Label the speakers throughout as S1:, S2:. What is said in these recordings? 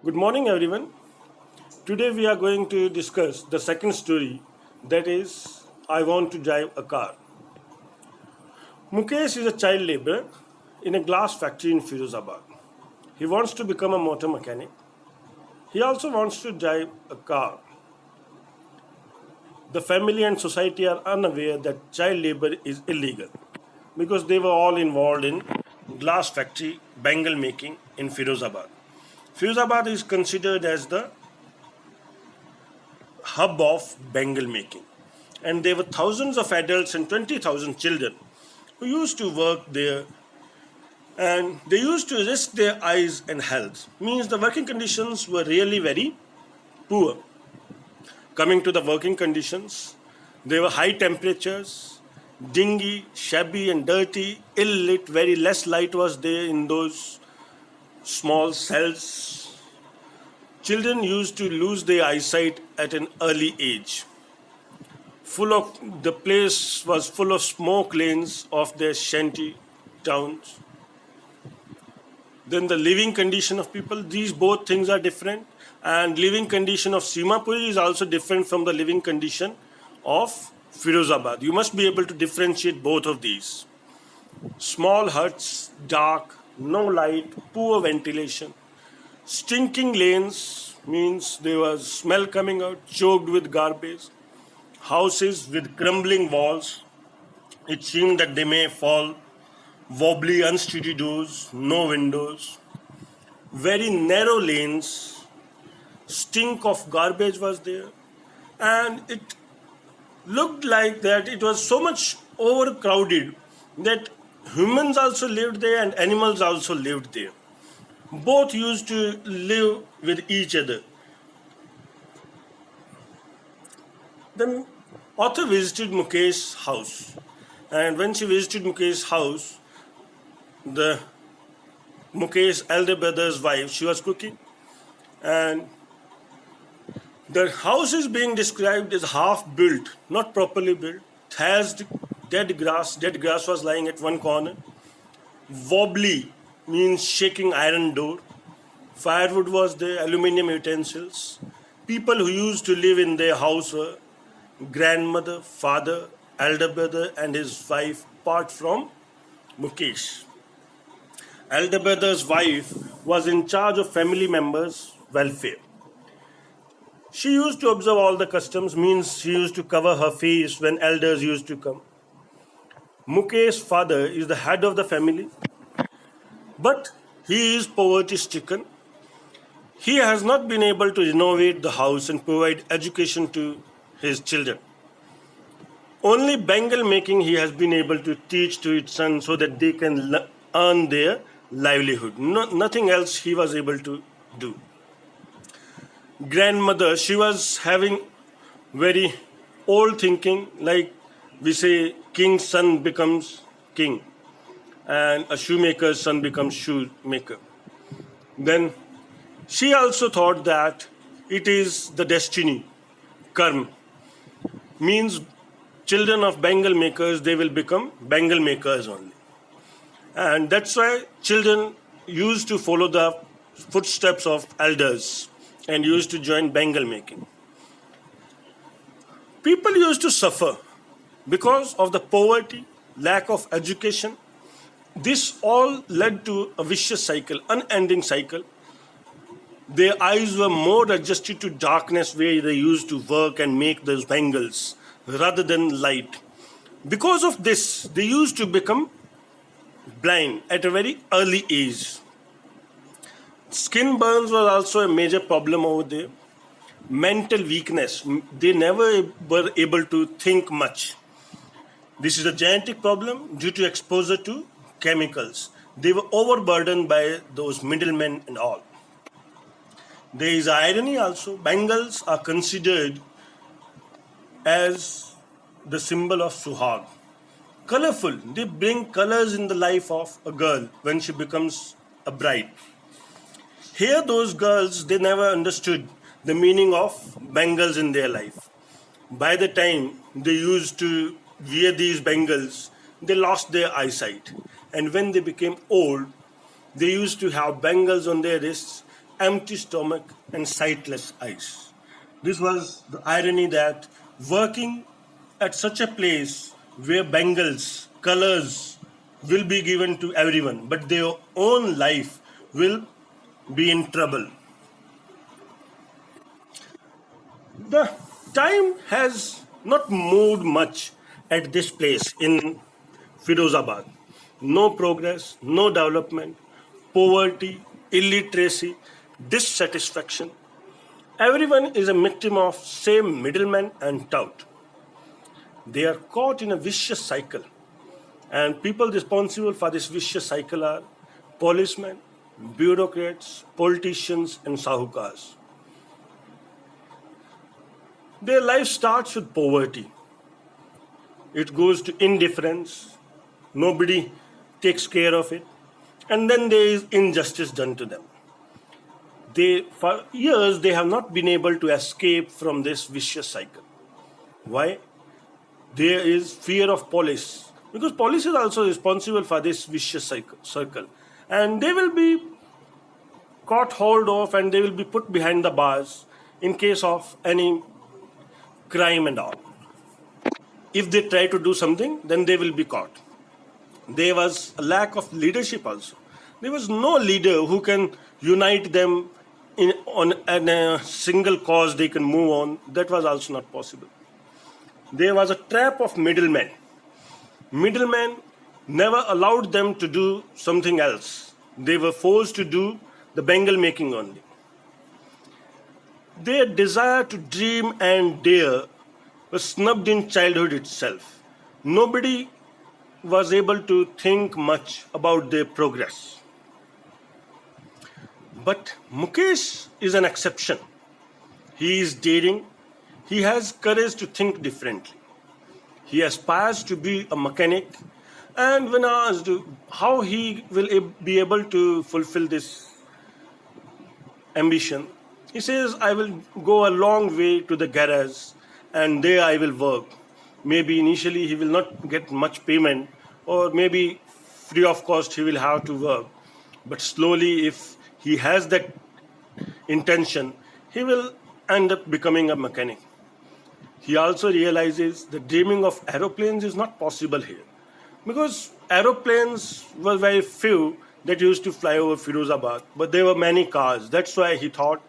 S1: Good morning, everyone. Today we are going to discuss the second story, that is, I want to drive a car. Mukesh is a child laborer in a glass factory in Firozabad. He wants to become a motor mechanic. He also wants to drive a car. The family and society are unaware that child labor is illegal because they were all involved in glass factory bangle making in Firozabad. Firozabad is considered as the hub of bangle making, and there were thousands of adults and 20,000 children who used to work there, and they used to risk their eyes and health. Means the working conditions were really very poor. Coming to the working conditions, there were high temperatures, dingy, shabby and dirty, ill lit, very less light was there in those small cells. Children used to lose their eyesight at an early age. The place was full of smoke lanes of their shanty towns. Then the living condition of people, these both things are different, and living condition of Simapuri is also different from the living condition of Firozabad. You must be able to differentiate both of these. Small huts, dark, no light, poor ventilation. Stinking lanes means there was smell coming out, choked with garbage. Houses with crumbling walls. It seemed that they may fall. Wobbly, unsteady doors, no windows. Very narrow lanes. Stink of garbage was there. And it looked like that it was so much overcrowded that humans also lived there and animals also lived there. Both used to live with each other. Then author visited Mukesh's house, and when she visited Mukesh's house, the Mukesh's elder brother's wife, she was cooking, and the house is being described as half built, not properly built. Has dead grass. Dead grass was lying at one corner. Wobbly means shaking iron door. Firewood was there, aluminium utensils. People who used to live in their house were grandmother, father, elder brother and his wife, apart from Mukesh. Elder brother's wife was in charge of family members' welfare. She used to observe all the customs, means she used to cover her face when elders used to come. Mukesh's father is the head of the family, but he is poverty stricken. He has not been able to renovate the house and provide education to his children. Only bangle making he has been able to teach to his son so that they can earn their livelihood. Nothing else he was able to do. Grandmother, she was having very old thinking, like we say, king's son becomes king and a shoemaker's son becomes shoemaker. Then she also thought that it is the destiny, karma, means children of bangle makers, they will become bangle makers only. And that's why children used to follow the footsteps of elders and used to join bangle making. People used to suffer because of the poverty, lack of education. This all led to a vicious cycle, unending cycle. Their eyes were more adjusted to darkness where they used to work and make those bangles rather than light. Because of this, they used to become blind at a very early age. Skin burns was also a major problem over there. Mental weakness, they never were able to think much. This is a genetic problem due to exposure to chemicals. They were overburdened by those middlemen and all. There is irony also. Bangles are considered as the symbol of Suhag. Colorful, they bring colors in the life of a girl when she becomes a bride. Here, those girls, they never understood the meaning of bangles in their life. By the time they used to wear these bangles, they lost their eyesight. And when they became old, they used to have bangles on their wrists empty stomach and sightless eyes. This was the irony that working at such a place where bangles, colors will be given to everyone, but their own life will be in trouble. The time has not moved much at this place in Firozabad. No progress, no development, poverty, illiteracy, dissatisfaction. Everyone is a victim of same middleman and tout. They are caught in a vicious cycle. And people responsible for this vicious cycle are policemen, bureaucrats, politicians, and sahukars. Their life starts with poverty. It goes to indifference. Nobody takes care of it. And then there is injustice done to them. For years, they have not been able to escape from this vicious cycle. Why? There is fear of police. Because police is also responsible for this vicious circle. And they will be caught hold of and they will be put behind the bars in case of any crime and all. If they try to do something, then they will be caught. There was a lack of leadership also. There was no leader who can unite them on a single cause they can move on. That was also not possible. There was a trap of middlemen. Middlemen never allowed them to do something else. They were forced to do the bangle making only. Their desire to dream and dare was snubbed in childhood itself. Nobody was able to think much about their progress. But Mukesh is an exception. He is daring. He has courage to think differently. He aspires to be a mechanic. And when asked how he will be able to fulfill this ambition, he says, I will go a long way to the garage and there I will work. Maybe initially he will not get much payment, or maybe free of cost he will have to work. But slowly, if he has that intention, he will end up becoming a mechanic. He also realizes that dreaming of aeroplanes is not possible here, because aeroplanes were very few that used to fly over Firozabad, but there were many cars. That's why he thought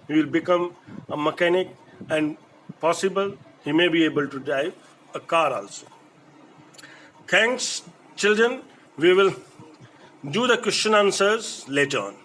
S1: he will become a mechanic, and possible he may be able to drive a car also. Thanks, children. We will do the question answers later on.